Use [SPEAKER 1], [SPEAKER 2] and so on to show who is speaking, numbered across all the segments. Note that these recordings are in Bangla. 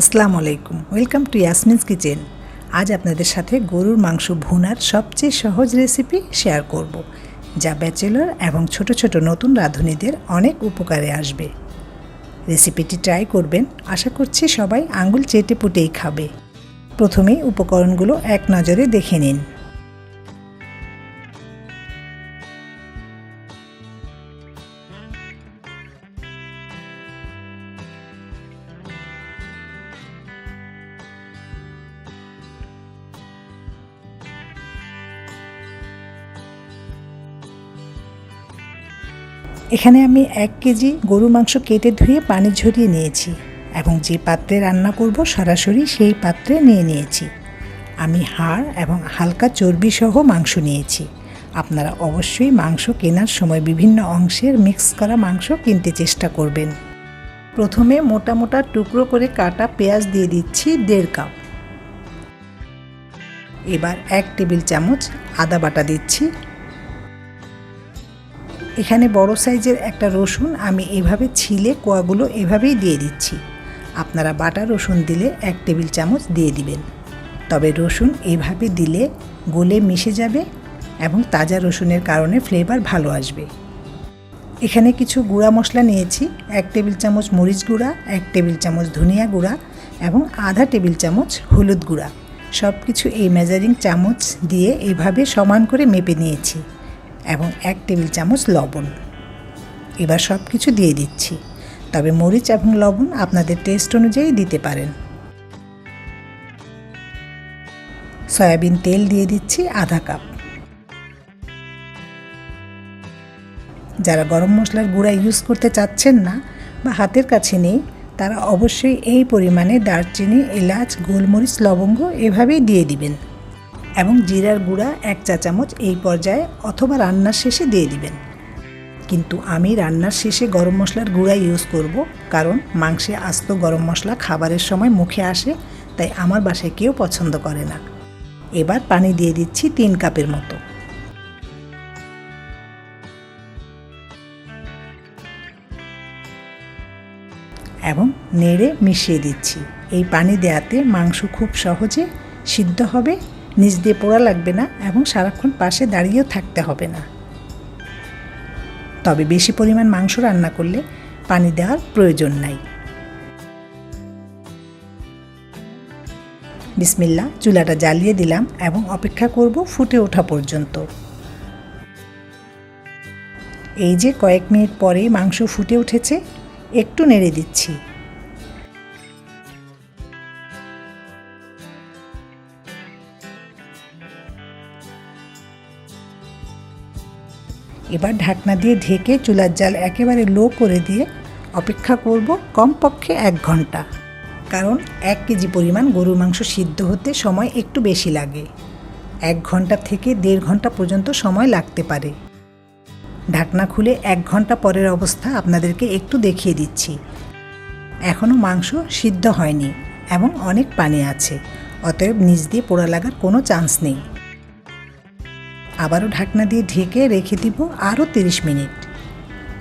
[SPEAKER 1] আসসালামু আলাইকুম, ওয়েলকাম টু ইয়াসমিনস কিচেন। আজ আপনাদের সাথে গরুর মাংস ভুনার সবচেয়ে সহজ রেসিপি শেয়ার করব, যা ব্যাচেলর এবং ছোট ছোট নতুন রাঁধুনিদের অনেক উপকারে আসবে। রেসিপিটি ট্রাই করবেন, আশা করছি সবাই আঙুল চেটে পুটেই খাবে। প্রথমেই উপকরণগুলো এক নজরে দেখে নিন। এখানে আমি 1 কেজি গরু মাংস কেটে ধুয়ে পানি ঝরিয়ে নিয়েছি এবং যে পাত্রে রান্না করব সরাসরি সেই পাত্রে নিয়েছি। আমি হাড় এবং হালকা চর্বি সহ মাংস নিয়েছি। আপনারা অবশ্যই মাংস কেনার সময় বিভিন্ন অংশের মিক্স করা মাংস কিনতে চেষ্টা করবেন। প্রথমে মোটা মোটা টুকরো করে কাটা পেঁয়াজ দিয়ে দিচ্ছি 1.5 কাপ। এবার 1 টেবিল চামচ আদা বাটা দিচ্ছি। এখানে বড় সাইজের একটা রসুন আমি এভাবে ছিলে কোয়াগুলো এভাবেই দিয়ে দিচ্ছি। আপনারা বাটা রসুন দিলে 1 টেবিল চামচ দিয়ে দিবেন, তবে রসুন এভাবে দিলে গলে মিশে যাবে এবং তাজা রসুনের কারণে ফ্লেভার ভালো আসবে। এখানে কিছু গুঁড়া মশলা নিয়েছি। 1 টেবিল চামচ মরিচ গুঁড়া, 1 টেবিল চামচ ধনিয়া গুঁড়া এবং আধা টেবিল চামচ হলুদ গুঁড়া। সব কিছু এই মেজারিং চামচ দিয়ে এভাবে সমান করে মেপে নিয়েছি এবং 1 টেবিল চামচ লবণ। এবার সব কিছু দিয়ে দিচ্ছি, তবে মরিচ এবং লবণ আপনাদের টেস্ট অনুযায়ী দিতে পারেন। সয়াবিন তেল দিয়ে দিচ্ছি আধা কাপ। যারা গরম মশলার গুঁড়া ইউজ করতে চাচ্ছেন না বা হাতের কাছে নেই, তারা অবশ্যই এই পরিমাণে দারচিনি, এলাচ, গোলমরিচ, লবঙ্গ এভাবেই দিয়ে দিবেন এবং জিরার গুঁড়া 1 চা চামচ এই পর্যায়ে অথবা রান্নার শেষে দিয়ে দিবেন। কিন্তু আমি রান্নার শেষে গরম মশলার গুঁড়া ইউজ করব, কারণ মাংসে আস্ত গরম মশলা খাবারের সময় মুখে আসে, তাই আমার বাসায় কেউ পছন্দ করে না। এবার পানি দিয়ে দিচ্ছি 3 কাপের মতো এবং নেড়ে মিশিয়ে দিচ্ছি। এই পানি দেওয়াতে মাংস খুব সহজে সিদ্ধ হবে, নিচ দিয়ে পোড়া লাগবে না এবং সারাক্ষণ পাশে দাঁড়িয়েও থাকতে হবে না। তবে বেশি পরিমাণ মাংস রান্না করলে পানি দেওয়ার প্রয়োজন নাই। বিসমিল্লাহ, চুলাটা জ্বালিয়ে দিলাম এবং অপেক্ষা করব ফুটে ওঠা পর্যন্ত। এই যে কয়েক মিনিট পরেই মাংস ফুটে উঠেছে, একটু নেড়ে দিচ্ছি। এবার ঢাকনা দিয়ে ঢেকে চুলার জাল একেবারে লো করে দিয়ে অপেক্ষা করব কমপক্ষে 1 ঘন্টা, কারণ 1 কেজি পরিমাণ গরুর মাংস সিদ্ধ হতে সময় একটু বেশি লাগে। 1 ঘন্টা থেকে 1.5 ঘন্টা পর্যন্ত সময় লাগতে পারে। ঢাকনা খুলে 1 ঘন্টা পরের অবস্থা আপনাদেরকে একটু দেখিয়ে দিচ্ছি। এখনও মাংস সিদ্ধ হয়নি এবং অনেক পানি আছে, অতএব নিচ দিয়ে পোড়া লাগার কোনো চান্স নেই। আবারও ঢাকনা দিয়ে ঢেকে রেখে দিব আরও 30 মিনিট।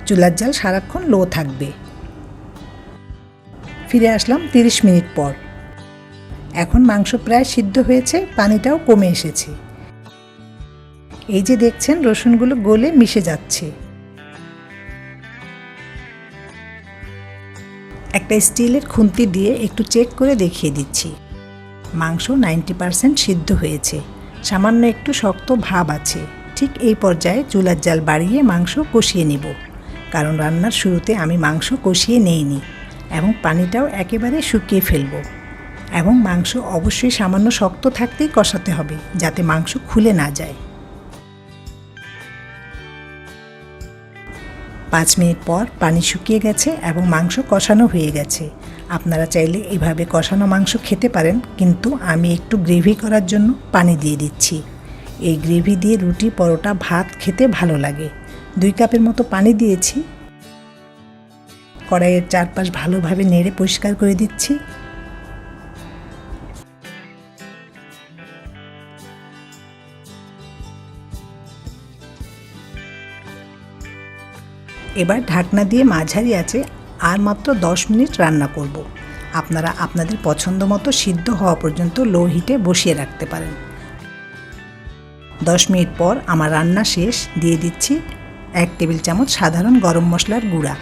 [SPEAKER 1] চুলার জাল সারাক্ষণ লো থাকবে। ফিরে আসলাম 30 মিনিট পর। এখন মাংস প্রায় সিদ্ধ হয়েছে, পানিটাও কমে এসেছে। এই যে দেখছেন রসুনগুলো গলে মিশে যাচ্ছে। একটা স্টিলের খুন্তি দিয়ে একটু চেক করে দেখিয়ে দিচ্ছি। মাংস 90% সিদ্ধ হয়েছে, সামান্য একটু শক্ত ভাব আছে। ঠিক এই পর্যায়ে চুলার জাল বাড়িয়ে মাংস কষিয়ে নেব, কারণ রান্নার শুরুতে আমি মাংস কষিয়ে নেইনি এবং পানিটাও একেবারে শুকিয়ে ফেলব। এবং মাংস অবশ্যই সামান্য শক্ত থাকতেই কষাতে হবে, যাতে মাংস খুলে না যায়। 5 মিনিট পর পানি শুকিয়ে গেছে এবং মাংস কষানো হয়ে গেছে। আপনারা চাইলে এভাবে কষানো মাংস খেতে পারেন, কিন্তু আমি একটু গ্রেভি করার জন্য পানি দিয়ে দিচ্ছি। এই গ্রেভি দিয়ে রুটি, পরোটা, ভাত খেতে ভালো লাগে। 2 কাপের মতো পানি দিয়েছি। কড়াইয়ের চারপাশ ভালোভাবে নেড়ে পরিষ্কার করে দিচ্ছি। এবার ঢাকনা দিয়ে মাঝারি আঁচে আর মাত্র 10 মিনিট রান্না করব। আপনারা আপনাদের পছন্দ মতো সিদ্ধ হওয়া পর্যন্ত লো হিটে বসিয়ে রাখতে পারেন। 10 মিনিট পর আমার রান্না শেষ। দিয়ে দিচ্ছি 1 টেবিল চামচ সাধারণ গরম মশলার গুঁড়া।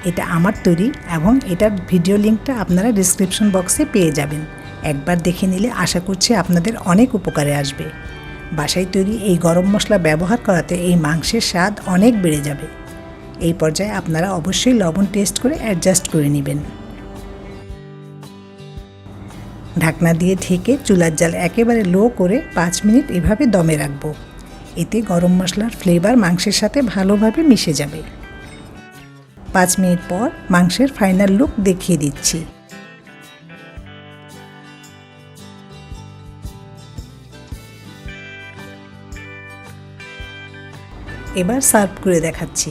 [SPEAKER 1] এটা আমার তৈরি এবং এটার ভিডিও লিঙ্কটা আপনারা ডেসক্রিপশন বক্সে পেয়ে যাবেন। একবার দেখে নিলে আশা করছি আপনাদের অনেক উপকারে আসবে। বাসায় তৈরি এই গরম মশলা ব্যবহার করাতে এই মাংসের স্বাদ অনেক বেড়ে যাবে। এই পর্যায়ে আপনারা অবশ্যই লবণ টেস্ট করে অ্যাডজাস্ট করে নেবেন। ঢাকনা দিয়ে ঢেকে চুলার জাল একেবারে লো করে 5 মিনিট এভাবে দমে রাখবো। এতে গরম মশলার ফ্লেভার মাংসের সাথে ভালোভাবে মিশে যাবে। 5 মিনিট পর মাংসের ফাইনাল লুক দেখিয়ে দিচ্ছি। এবার সার্ভ করে দেখাচ্ছি।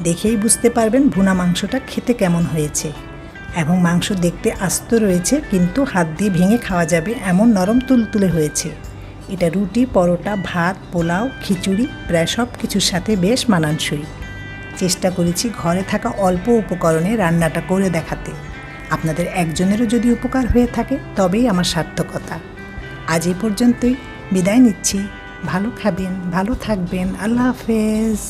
[SPEAKER 1] দেখেই বুঝতে পারবেন ভুনা মাংসটা খেতে কেমন হয়েছে। এবং মাংস দেখতে আস্ত রয়েছে, কিন্তু হাত দিয়ে ভেঙে খাওয়া যাবে এমন নরম তুলতুলে হয়েছে। এটা রুটি, পরোটা, ভাত, পোলাও, খিচুড়ি প্রায় সব কিছুর সাথে বেশ মানানসই। চেষ্টা করেছি ঘরে থাকা অল্প উপকরণে রান্নাটা করে দেখাতে। আপনাদের একজনেরও যদি উপকার হয়ে থাকে তবেই আমার সার্থকতা। আজ এই পর্যন্তই, বিদায় নিচ্ছি। ভালো খাবেন, ভালো থাকবেন। আল্লাহ হাফেজ।